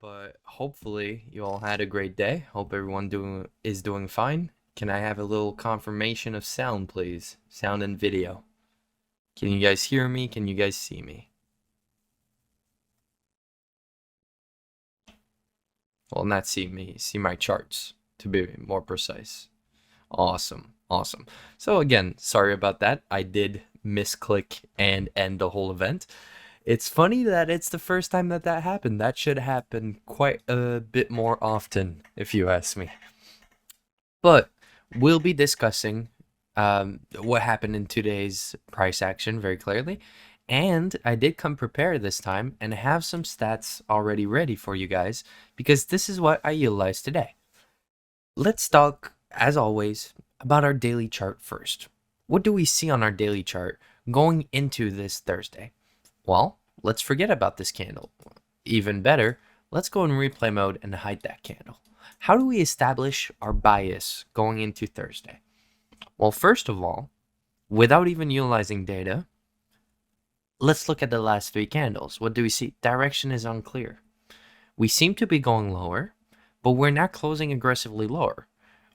but hopefully you all had a great day. Hope everyone is doing fine. Can I have a little confirmation of sound, please? Sound and video. Can you guys hear me? Can you guys see me? Well, not see me, see my charts, to be more precise. Awesome, awesome. So again, sorry about that. I did misclick and end the whole event. It's funny that it's the first time that happened. That should happen quite a bit more often, if you ask me. But we'll be discussing what happened in today's price action very clearly. And I did come prepared this time and have some stats already ready for you guys because this is what I utilized today. Let's talk, as always, about our daily chart first. What do we see on our daily chart going into this Thursday? Well, let's forget about this candle. Even better, let's go in replay mode and hide that candle. How do we establish our bias going into Thursday? Well, first of all, without even utilizing data, let's look at the last three candles. What do we see? Direction is unclear. We seem to be going lower, but we're not closing aggressively lower.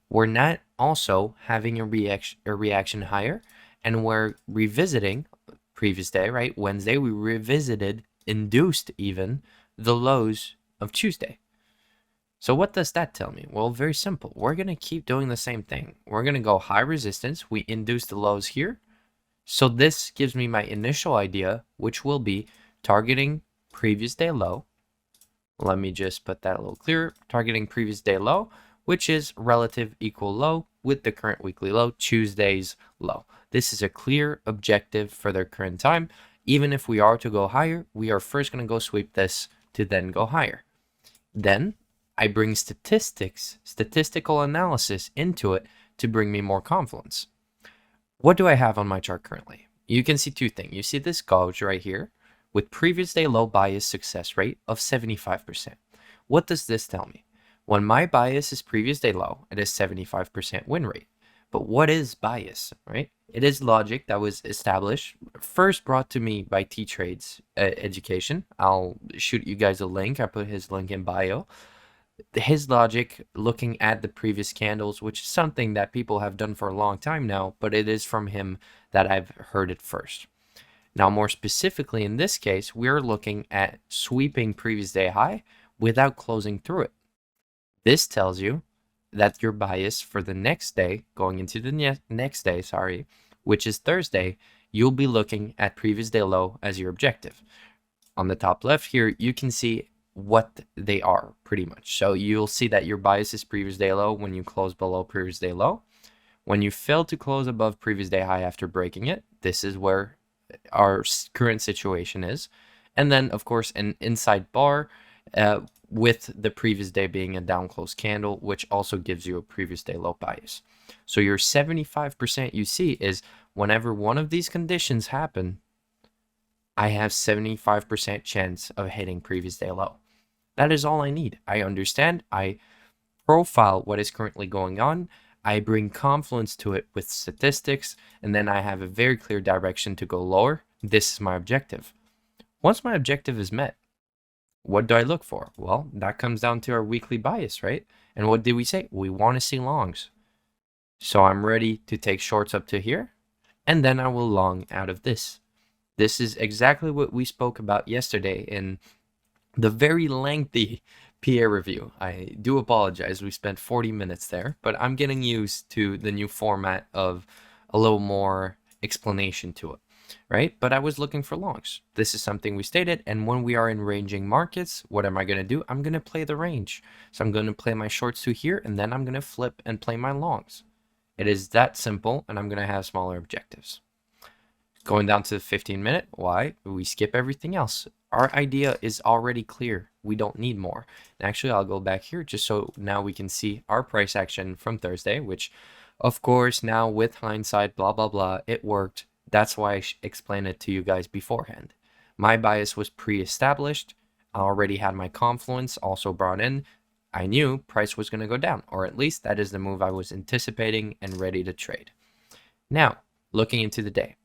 We're not also having a reaction higher, and we're revisiting previous day, right? Wednesday, we revisited, induced even, the lows of Tuesday. So what does that tell me? Well, very simple. We're going to keep doing the same thing. We're going to go high resistance. We induce the lows here. So this gives me my initial idea, which will be targeting previous day low. Let me just put that a little clearer. Targeting previous day low, which is relative equal low with the current weekly low, Tuesday's low. This is a clear objective for their current time. Even if we are to go higher, we are first going to go sweep this to then go higher. Then I bring statistical analysis into it to bring me more confidence. What do I have on my chart currently? You can see two things. You see this gauge right here with previous day low bias success rate of 75%. What does this tell me? When my bias is previous day low, it is 75% win rate. But what is bias, right? It is logic that was established, first brought to me by T-Trade's education. I'll shoot you guys a link. I put his link in bio. His logic looking at the previous candles, which is something that people have done for a long time now, but it is from him that I've heard it first. Now, more specifically in this case, we're looking at sweeping previous day high without closing through it. This tells you that your bias for the next day, going into the next day, which is Thursday, you'll be looking at previous day low as your objective. On the top left here, you can see what they are pretty much. So you'll see that your bias is previous day low when you close below previous day low. When you fail to close above previous day high after breaking it, this is where our current situation is. And then, of course, an inside bar with the previous day being a down close candle, which also gives you a previous day low bias. So your 75% you see is whenever one of these conditions happen, I have 75% chance of hitting previous day low. That is all I need. I understand. I profile what is currently going on. I bring confluence to it with statistics, and then I have a very clear direction to go lower. This is my objective. Once my objective is met, what do I look for? Well, that comes down to our weekly bias, right? And what did we say? We want to see longs. So I'm ready to take shorts up to here, and then I will long out of this. This is exactly what we spoke about yesterday in the very lengthy PA review. I do apologize. We spent 40 minutes there, but I'm getting used to the new format of a little more explanation to it, right? But I was looking for longs. This is something we stated. And when we are in ranging markets, what am I going to do? I'm going to play the range. So I'm going to play my shorts to here, and then I'm going to flip and play my longs. It is that simple, and I'm going to have smaller objectives. Going down to the 15-minute, why? We skip everything else. Our idea is already clear. We don't need more. And actually, I'll go back here just so now we can see our price action from Thursday, which, of course, now with hindsight, blah, blah, blah, it worked. That's why I explained it to you guys beforehand. My bias was pre-established. I already had my confluence also brought in. I knew price was going to go down, or at least that is the move I was anticipating and ready to trade. Now, looking into the day.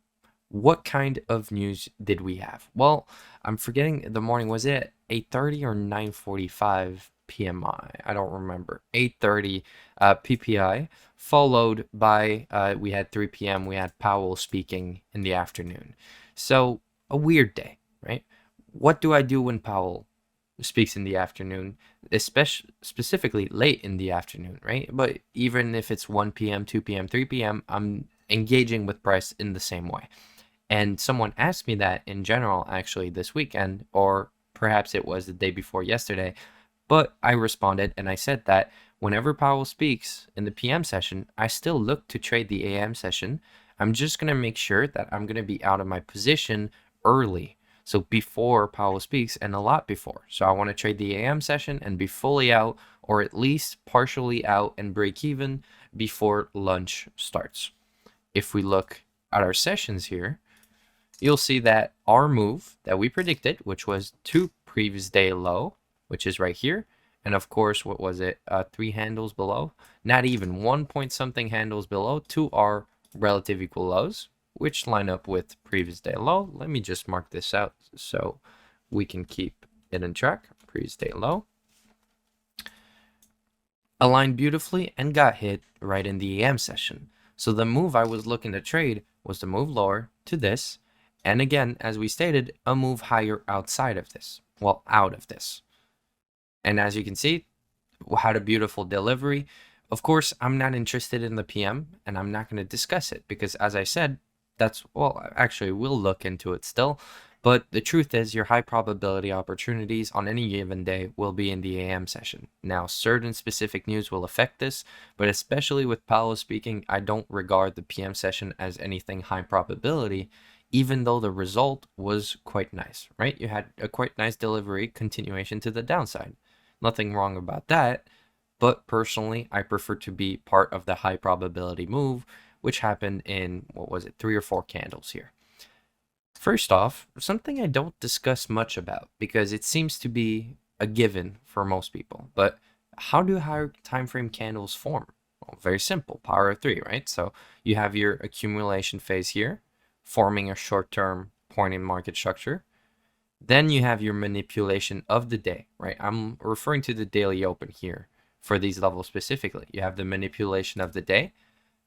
what kind of news did we have? Well, I'm forgetting the morning. Was it 8:30 or 9:45 PMI? I don't remember. 8:30 PPI, followed by we had 3 p.m. We had Powell speaking in the afternoon. So a weird day, right? What do I do when Powell speaks in the afternoon, especially specifically late in the afternoon, right? But even if it's 1 p.m., 2 p.m., 3 p.m., I'm engaging with price in the same way. And someone asked me that in general actually this weekend, or perhaps it was the day before yesterday, but I responded and I said that whenever Powell speaks in the PM session, I still look to trade the AM session. I'm just going to make sure that I'm going to be out of my position early. So before Powell speaks and a lot before. So I want to trade the AM session and be fully out, or at least partially out and break even before lunch starts. If we look at our sessions here, you'll see that our move that we predicted, which was to previous day low, which is right here, and of course, what was it? 3 handles below, not even 1 point something handles below, to our relative equal lows, which line up with previous day low. Let me just mark this out so we can keep it in track. Previous day low aligned beautifully and got hit right in the AM session. So the move I was looking to trade was to move lower to this, and again, as we stated, a move higher outside of this. Well, out of this. And as you can see, had a beautiful delivery. Of course, I'm not interested in the PM, and I'm not going to discuss it because, as I said, well, actually, we'll look into it still. But the truth is, your high probability opportunities on any given day will be in the AM session. Now, certain specific news will affect this, but especially with Powell speaking, I don't regard the PM session as anything high probability, even though the result was quite nice, right? You had a quite nice delivery continuation to the downside. Nothing wrong about that, but personally, I prefer to be part of the high probability move, which happened in, what was it, 3 or 4 candles here. First off, something I don't discuss much about because it seems to be a given for most people, but how do higher time frame candles form? Well, very simple, power of 3, right? So you have your accumulation phase here, forming a short-term point in market structure. Then you have your manipulation of the day, right? I'm referring to the daily open here for these levels specifically. You have the manipulation of the day.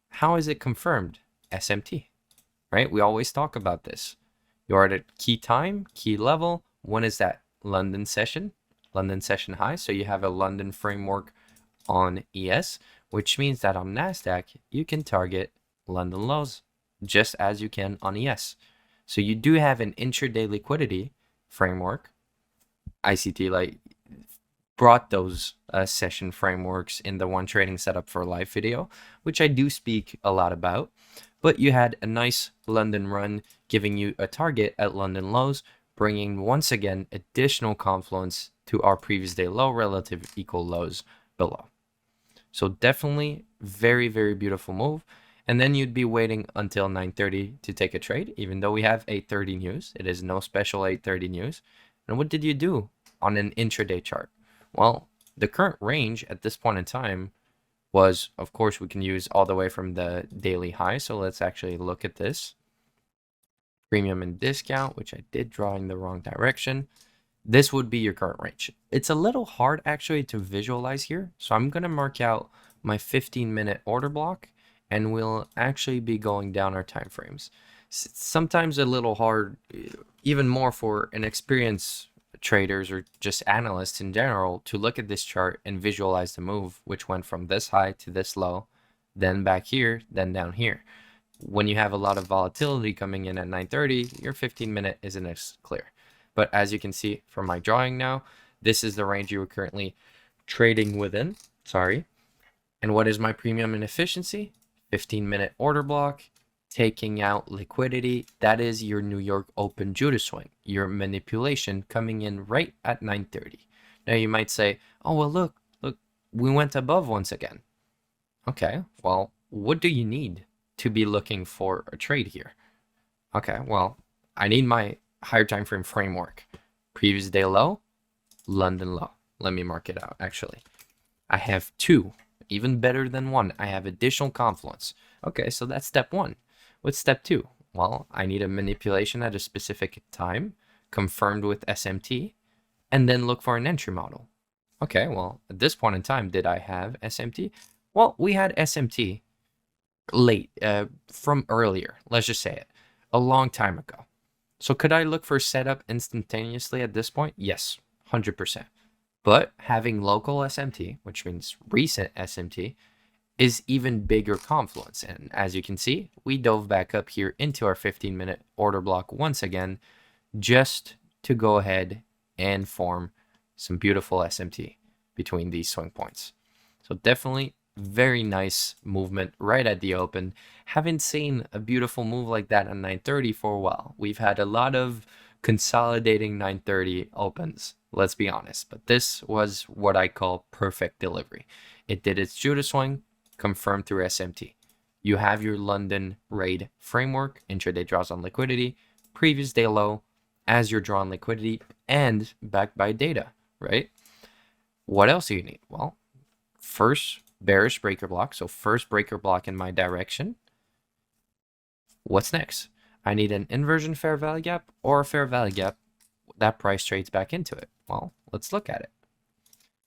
How is it confirmed? SMT, right? We always talk about this. You're at a key time, key level. When is that? London session high. So you have a London framework on ES, which means that on NASDAQ, you can target London lows just as you can on ES. So you do have an intraday liquidity framework. ICT like brought those session frameworks in the One Trading Setup for Life video, which I do speak a lot about. But you had a nice London run giving you a target at London lows, bringing once again additional confluence to our previous day low relative equal lows below. So definitely very, very beautiful move. And then you'd be waiting until 9:30 to take a trade, even though we have 8:30 news. It is no special 8:30 news. And what did you do on an intraday chart? Well, the current range at this point in time was, of course, we can use all the way from the daily high. So let's actually look at this. Premium and discount, which I did draw in the wrong direction. This would be your current range. It's a little hard actually to visualize here. So I'm going to mark out my 15-minute order block, and we'll actually be going down our time frames. Sometimes a little hard, even more for inexperienced traders or just analysts in general, to look at this chart and visualize the move, which went from this high to this low, then back here, then down here. When you have a lot of volatility coming in at 9:30, your 15-minute isn't as clear. But as you can see from my drawing now, this is the range you are currently trading within. Sorry. And what is my premium and efficiency? 15-minute order block, taking out liquidity. That is your New York Open Judas swing, your manipulation coming in right at 9:30. Now you might say, oh, well, look, we went above once again. Okay, well, what do you need to be looking for a trade here? Okay, well, I need my higher time frame framework. Previous day low, London low. Let me mark it out, actually. I have 2, even better than 1. I have additional confluence. Okay, so that's step 1. What's step 2? Well, I need a manipulation at a specific time, confirmed with SMT, and then look for an entry model. Okay, well, at this point in time, did I have SMT? Well, we had SMT late, from earlier, let's just say it, a long time ago. So could I look for setup instantaneously at this point? Yes, 100%. But having local SMT, which means recent SMT, is even bigger confluence. And as you can see, we dove back up here into our 15-minute order block once again, just to go ahead and form some beautiful SMT between these swing points. So definitely very nice movement right at the open. Haven't seen a beautiful move like that on 930 for a while. We've had a lot of consolidating 930 opens, let's be honest, but this was what I call perfect delivery. It did its Judah swing, confirmed through SMT. You have your London raid framework, intraday draws on liquidity, previous day low as your draw on liquidity, and backed by data, right? What else do you need? Well, first bearish breaker block, so first breaker block in my direction. What's next? I need an inversion fair value gap or a fair value gap that price trades back into it. Well, let's look at it.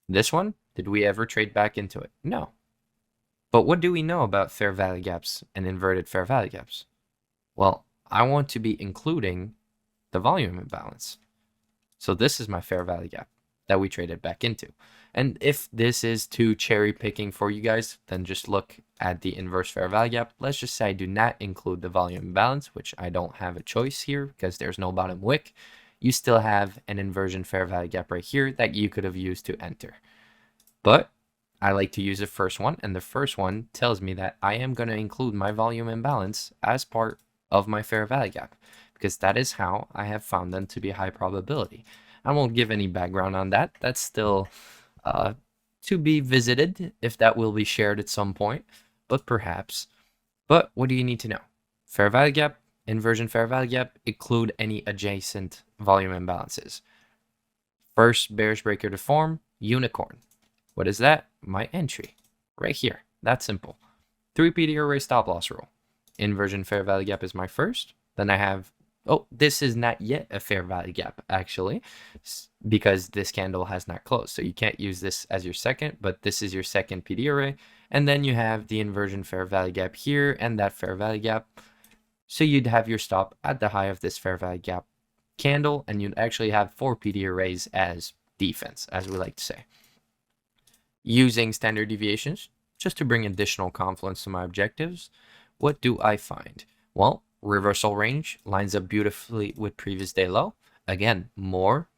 This one, did we ever trade back into it? No. But what do we know about fair value gaps and inverted fair value gaps? Well, I want to be including the volume imbalance. So this is my fair value gap that we traded back into. And if this is too cherry picking for you guys, then just look at the inverse fair value gap. Let's just say I do not include the volume imbalance, which I don't have a choice here because there's no bottom wick. You still have an inversion fair value gap right here that you could have used to enter. But I like to use the first one, and the first one tells me that I am going to include my volume imbalance as part of my fair value gap, because that is how I have found them to be high probability. I won't give any background on that. That's still to be visited, if that will be shared at some point, but perhaps. But what do you need to know? Fair value gap, inversion fair value gap, include any adjacent volume imbalances. First bearish breaker to form, unicorn. What is that? My entry right here. That's simple. 3 PD array stop loss rule. Inversion fair value gap is my first. Then I have, oh, this is not yet a fair value gap actually, because this candle has not closed. So you can't use this as your second, but this is your second PD array. And then you have the inversion fair value gap here and that fair value gap. So you'd have your stop at the high of this fair value gap candle, and you'd actually have 4 PD arrays as defense, as we like to say. Using standard deviations, just to bring additional confluence to my objectives, what do I find? Well, reversal range lines up beautifully with previous day low. Again, more,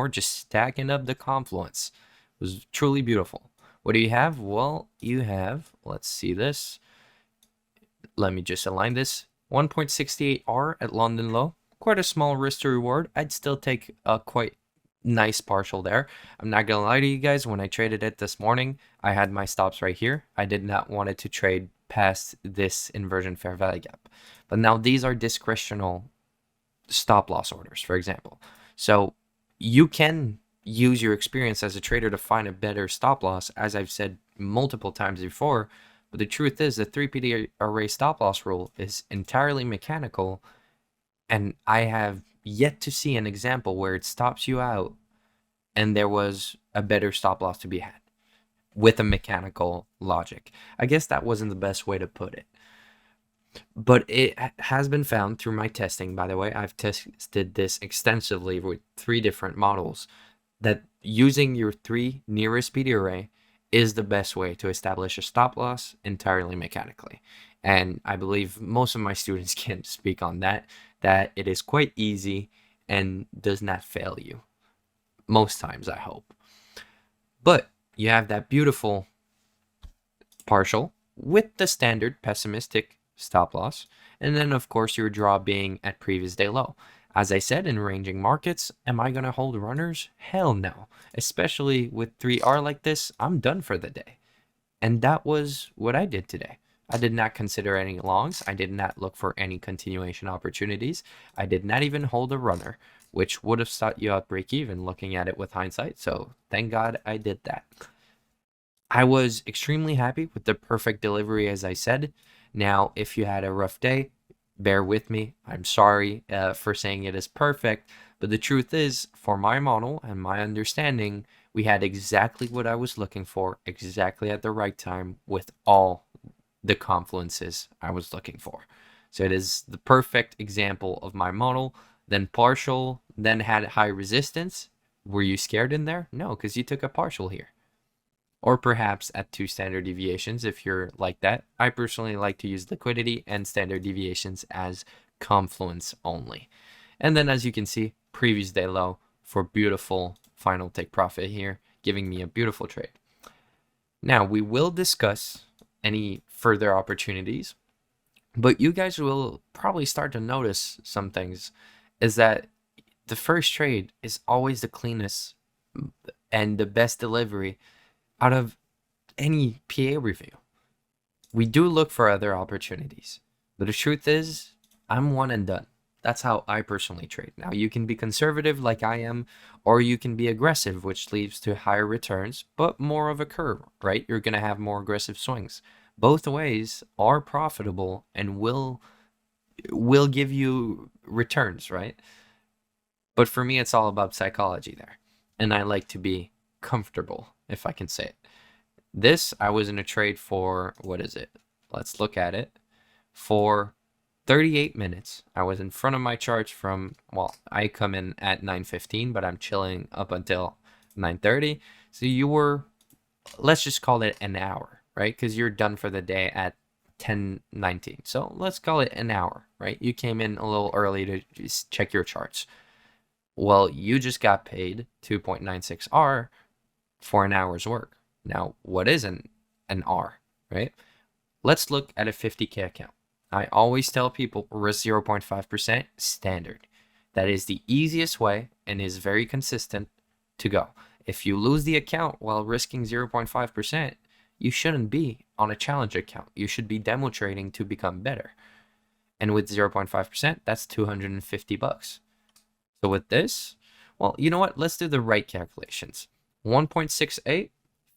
just stacking up the confluence. It was truly beautiful. What do you have? Well, you have, let's see this. Let me just align this. 1.68R at London low. Quite a small risk to reward. I'd still take a quite nice partial there. I'm not gonna lie to you guys, when I traded it this morning, I had my stops right here. I did not want it to trade past this inversion fair value gap. But now these are discretional stop loss orders, for example. So you can use your experience as a trader to find a better stop loss, as I've said multiple times before. But the truth is the 3 PD array stop loss rule is entirely mechanical, and I have yet to see an example where it stops you out and there was a better stop loss to be had with a mechanical logic. I guess that wasn't the best way to put it, but it has been found through my testing. By the way, I've tested this extensively with 3 different models, that using your 3 nearest PD array is the best way to establish a stop loss entirely mechanically. And I believe most of my students can speak on that it is quite easy and does not fail you. Most times, I hope. But you have that beautiful partial with the standard pessimistic stop loss. And then, of course, your draw being at previous day low. As I said, in ranging markets, am I going to hold runners? Hell no. Especially with 3R like this, I'm done for the day. And that was what I did today. I did not consider any longs. I did not look for any continuation opportunities. I did not even hold a runner, which would have sought you out break even looking at it with hindsight. So thank God I did that. I was extremely happy with the perfect delivery, as I said. Now, if you had a rough day, Bear with me. I'm sorry for saying it is perfect, but the truth is, for my model and my understanding, we had exactly what I was looking for, exactly at the right time, with all the confluences I was looking for. So it is the perfect example of my model. Then partial, then had high resistance. Were you scared in there? No, because you took a partial here. Or perhaps at 2 standard deviations if you're like that. I personally like to use liquidity and standard deviations as confluence only. And then as you can see, previous day low for beautiful final take profit here, giving me a beautiful trade. Now we will discuss any further opportunities, but you guys will probably start to notice some things, is that the first trade is always the cleanest and the best delivery out of any PA review. We do look for other opportunities, but the truth is, I'm one and done. That's how I personally trade. Now, you can be conservative like I am, or you can be aggressive, which leads to higher returns, but more of a curve, right? You're going to have more aggressive swings. Both ways are profitable and will give you returns, right? But for me, it's all about psychology there. And I like to be comfortable, if I can say it. This, I was in a trade for, what is it? Let's look at it. For 38 minutes. I was in front of my charts from, well, I come in at 9:15, but I'm chilling up until 9:30. So you were, let's just call it an hour, right? Because you're done for the day at 10:19. So let's call it an hour, right? You came in a little early to just check your charts. Well, you just got paid 2.96 R for an hour's work. Now, what is an R, right? Let's look at a 50K account. I always tell people risk 0.5% standard. That is the easiest way and is very consistent to go. If you lose the account while risking 0.5%, you shouldn't be on a challenge account. You should be demo trading to become better. And with 0.5%, that's 250 bucks. So with this, well, you know what? Let's do the right calculations. 1.68,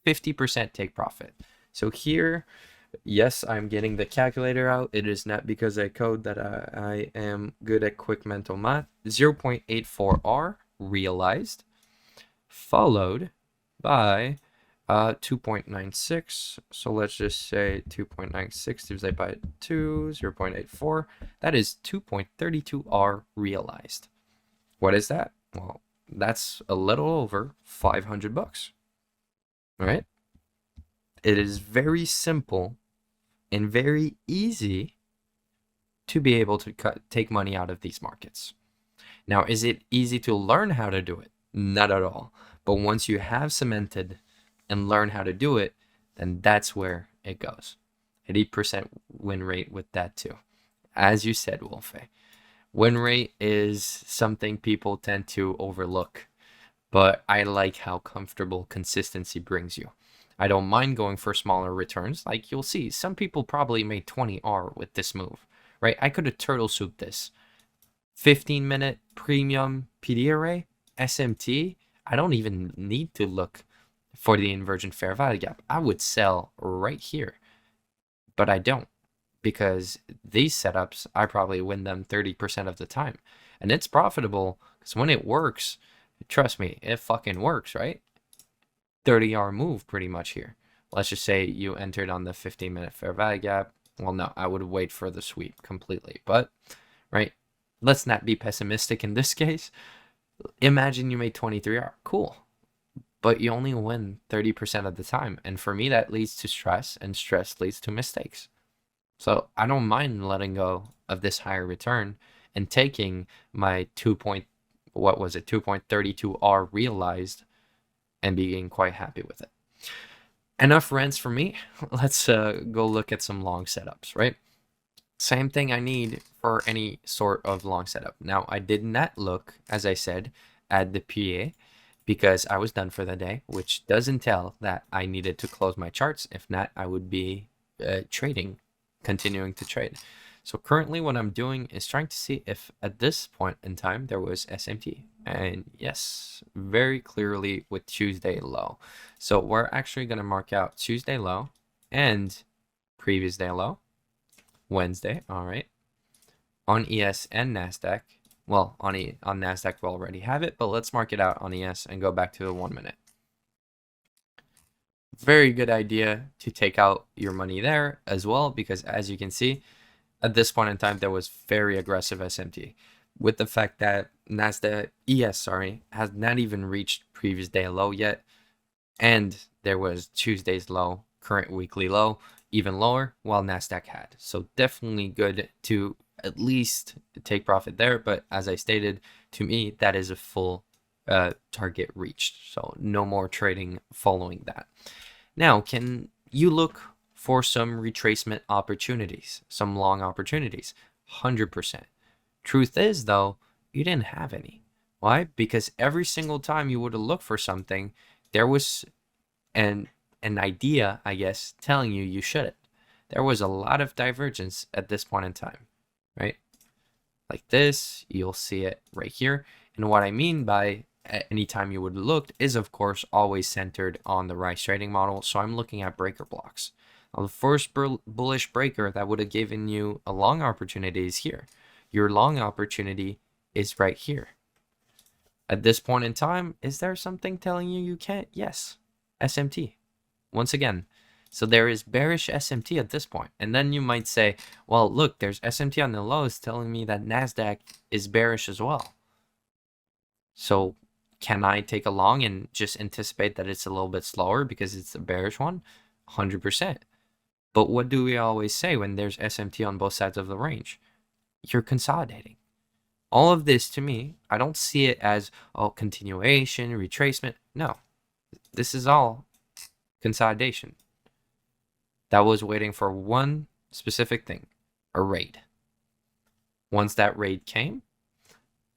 50% take profit. So here, yes, I'm getting the calculator out. It is not because I code that I am good at quick mental math. 0.84 R realized, followed by 2.96. So let's just say 2.96 divided by 2, 0.84. That is 2.32 R realized. What is that? Well, that's a little over 500 bucks. All right? It is very simple and very easy to be able to take money out of these markets. Now, is it easy to learn how to do it? Not at all. But once you have cemented and learn how to do it, then that's where it goes. 80% win rate with that too. As you said, Wolfe, win rate is something people tend to overlook, but I like how comfortable consistency brings you. I don't mind going for smaller returns. Like you'll see, some people probably made 20 R with this move, right? I could have turtle souped this. 15-minute premium PD array, SMT. I don't even need to look for the inversion fair value gap. I would sell right here, but I don't, because these setups, I probably win them 30% of the time. And it's profitable because when it works, trust me, it fucking works, right? 30R move pretty much here. Let's just say you entered on the 15-minute fair value gap. Well, no, I would wait for the sweep completely. But, right, let's not be pessimistic in this case. Imagine you made 23R. Cool. But you only win 30% of the time. And for me, that leads to stress, and stress leads to mistakes. So I don't mind letting go of this higher return and taking my 2.32 R realized and being quite happy with it. Enough rants for me. Let's go look at some long setups, right? Same thing I need for any sort of long setup. Now, I did not look, as I said, at the PA because I was done for the day, which does entail that I needed to close my charts. If not, I would be trading, continuing to trade. So currently what I'm doing is trying to see if at this point in time there was SMT. And yes, very clearly with Tuesday low. So we're actually going to mark out Tuesday low and previous day low. Wednesday, all right. on ES and NASDAQ. Well, on NASDAQ we already have it, but let's mark it out on ES and go back to the 1 minute. Very good idea to take out your money there as well, because as you can see, at this point in time, there was very aggressive SMT. With the fact that NASDAQ, has not even reached previous day low yet, and there was Tuesday's low, current weekly low, even lower, while NASDAQ had. So definitely good to at least take profit there, but as I stated, to me, that is a full target reached. So no more trading following that. Now, can you look for some retracement opportunities, some long opportunities? 100%. Truth is, though, you didn't have any. Why? Because every single time you would have looked for something, there was an idea, I guess, telling you shouldn't. There was a lot of divergence at this point in time, right? Like this, you'll see it right here. And what I mean by anytime you would have looked is, of course, always centered on the rice trading model. So I'm looking at breaker blocks. Now, the first bullish breaker that would have given you a long opportunity is here. Your long opportunity is right here. At this point in time, is there something telling you can't? Yes, SMT. Once again, so there is bearish SMT at this point. And then you might say, well, look, there's SMT on the lows telling me that NASDAQ is bearish as well. So can I take a long and just anticipate that it's a little bit slower because it's a bearish one? 100%. But what do we always say when there's SMT on both sides of the range? You're consolidating. All of this, to me, I don't see it as, oh, continuation, retracement. No, this is all consolidation. That was waiting for one specific thing, a raid. Once that raid came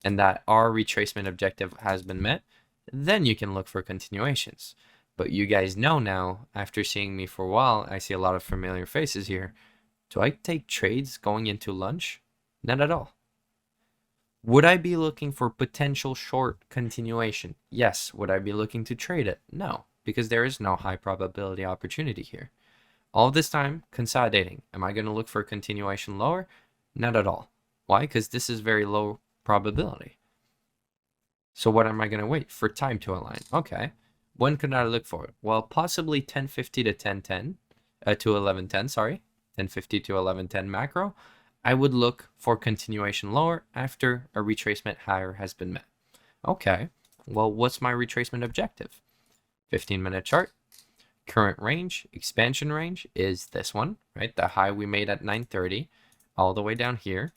and that our retracement objective has been met, then you can look for continuations. But you guys know now, after seeing me for a while, I see a lot of familiar faces here. Do I take trades going into lunch? Not at all. Would I be looking for potential short continuation? Yes. Would I be looking to trade it? No, because there is no high probability opportunity here. All this time, consolidating. Am I going to look for a continuation lower? Not at all. Why? Because this is very low probability. So what am I going to wait? For time to align. Okay. When could I look for it? Well, possibly 1050 to 1010, to 1110, sorry. 1050 to 1110 macro. I would look for continuation lower after a retracement higher has been met. Okay. Well, what's my retracement objective? 15-minute chart. Current range, expansion range is this one, right? The high we made at 930 all the way down here.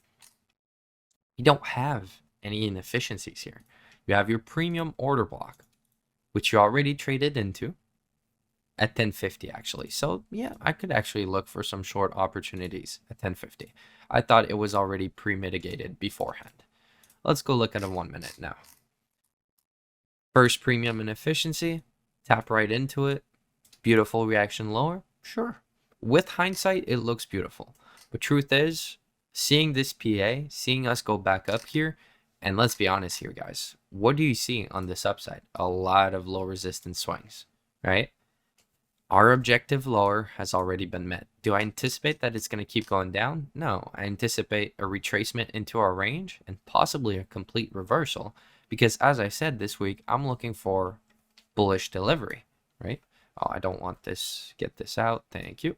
You don't have any inefficiencies here. You have your premium order block, which you already traded into at 1050 actually. So yeah, I could actually look for some short opportunities at 1050. I thought it was already pre-mitigated beforehand. Let's go look at a 1 minute now. First premium inefficiency, tap right into it. Beautiful reaction lower? Sure. With hindsight, it looks beautiful. But truth is, seeing this PA, seeing us go back up here, and let's be honest here, guys. What do you see on this upside? A lot of low resistance swings, right? Our objective lower has already been met. Do I anticipate that it's going to keep going down? No, I anticipate a retracement into our range and possibly a complete reversal. Because as I said this week, I'm looking for bullish delivery, right? Oh, I don't want this. Get this out. Thank you.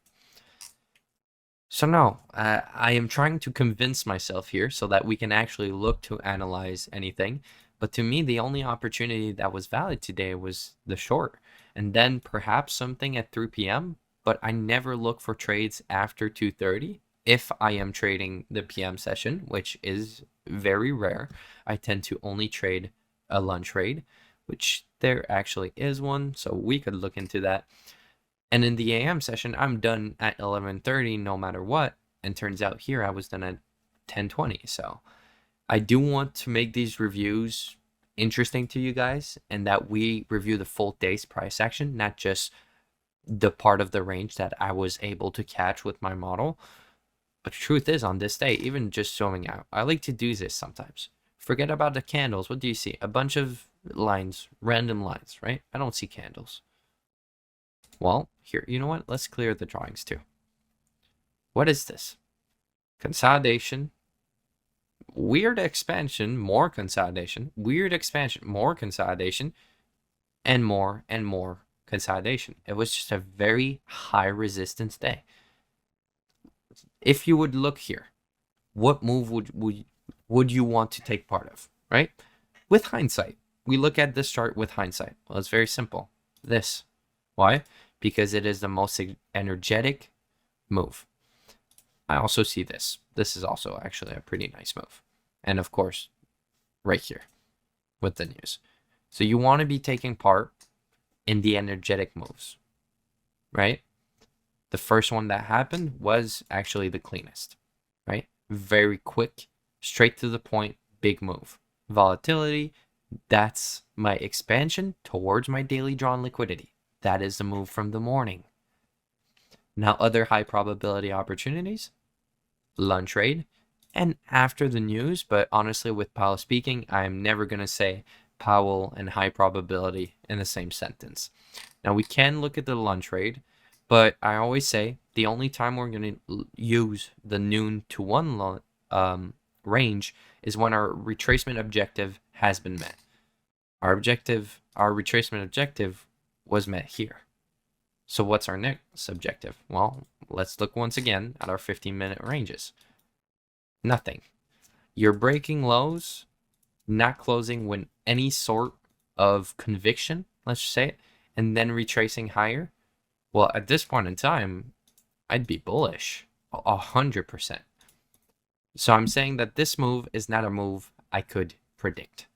So no, I am trying to convince myself here so that we can actually look to analyze anything. But to me, the only opportunity that was valid today was the short. And then perhaps something at 3 p.m. But I never look for trades after 2:30 if I am trading the PM session, which is very rare. I tend to only trade a lunch trade, which there actually is one, so we could look into that. And in the AM session, I'm done at 11:30 no matter what. And turns out here I was done at 10:20. So I do want to make these reviews interesting to you guys and that we review the full day's price action, not just the part of the range that I was able to catch with my model. But the truth is, on this day, even just zooming out, I like to do this sometimes. Forget about the candles. What do you see? A bunch of lines, random lines, right? I don't see candles. Well, here, you know what? Let's clear the drawings too. What is this? Consolidation, weird expansion, more consolidation, weird expansion, more consolidation, and more consolidation. It was just a very high resistance day. If you would look here, what move would you want to take part of, right? With hindsight, we look at this chart with hindsight. Well, it's very simple. This. Why? Because it is the most energetic move. I also see this. This is also actually a pretty nice move. And of course, right here with the news. So you want to be taking part in the energetic moves, right? The first one that happened was actually the cleanest, right? Very quick, straight to the point, big move. Volatility, that's my expansion towards my daily drawn liquidity. That is the move from the morning. Now, other high probability opportunities, lunch trade, and after the news, but honestly, with Powell speaking, I'm never going to say Powell and high probability in the same sentence. Now, we can look at the lunch trade, but I always say the only time we're going to use the noon to 1 range is when our retracement objective has been met. Our retracement objective was met here. So what's our next objective? Well, let's look once again at our 15-minute ranges. Nothing. You're breaking lows, not closing with any sort of conviction, let's say it, and then retracing higher. Well, at this point in time, I'd be bullish 100%. So I'm saying that this move is not a move I could predict.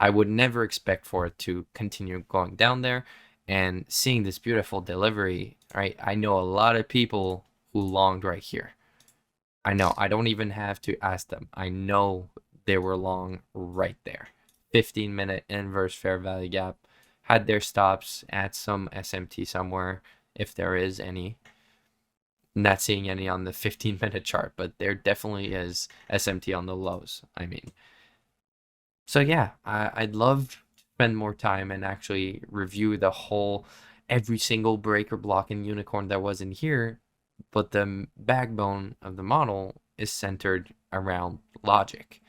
I would never expect for it to continue going down there. And seeing this beautiful delivery, right? I know a lot of people who longed right here. I know. I don't even have to ask them. I know they were long right there. 15-minute inverse fair value gap. Had their stops at some SMT somewhere, if there is any. Not seeing any on the 15-minute chart, but there definitely is SMT on the lows, I mean. So yeah, I'd love to spend more time and actually review every single breaker block and unicorn that was in here, but the backbone of the model is centered around logic.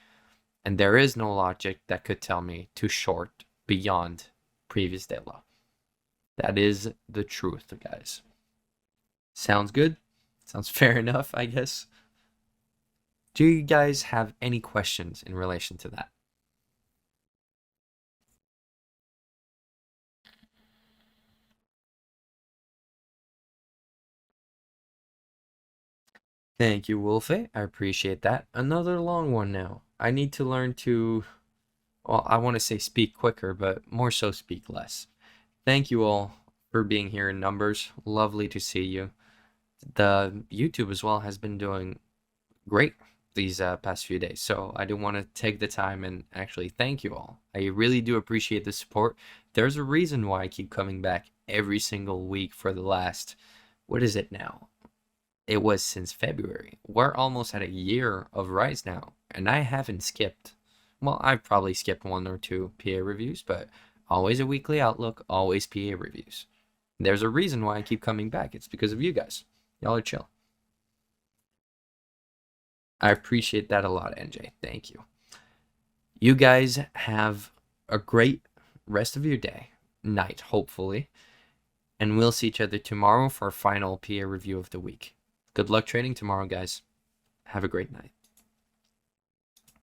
And there is no logic that could tell me to short beyond previous day low. That is the truth, guys. Sounds good? Sounds fair enough, I guess. Do you guys have any questions in relation to that? Thank you, Wolfie. I appreciate that. Another long one now. I need to learn to, well, I want to say speak quicker, but more so speak less. Thank you all for being here in numbers. Lovely to see you. The YouTube as well has been doing great these past few days. So I do want to take the time and actually thank you all. I really do appreciate the support. There's a reason why I keep coming back every single week for the last, what is it now? It was since February. We're almost at a year of Rise now, and I haven't skipped. Well, I've probably skipped 1 or 2 PA reviews, but always a weekly outlook, always PA reviews. There's a reason why I keep coming back. It's because of you guys. Y'all are chill. I appreciate that a lot, NJ. Thank you. You guys have a great rest of your day, night, hopefully. And we'll see each other tomorrow for our final PA review of the week. Good luck trading tomorrow, guys. Have a great night.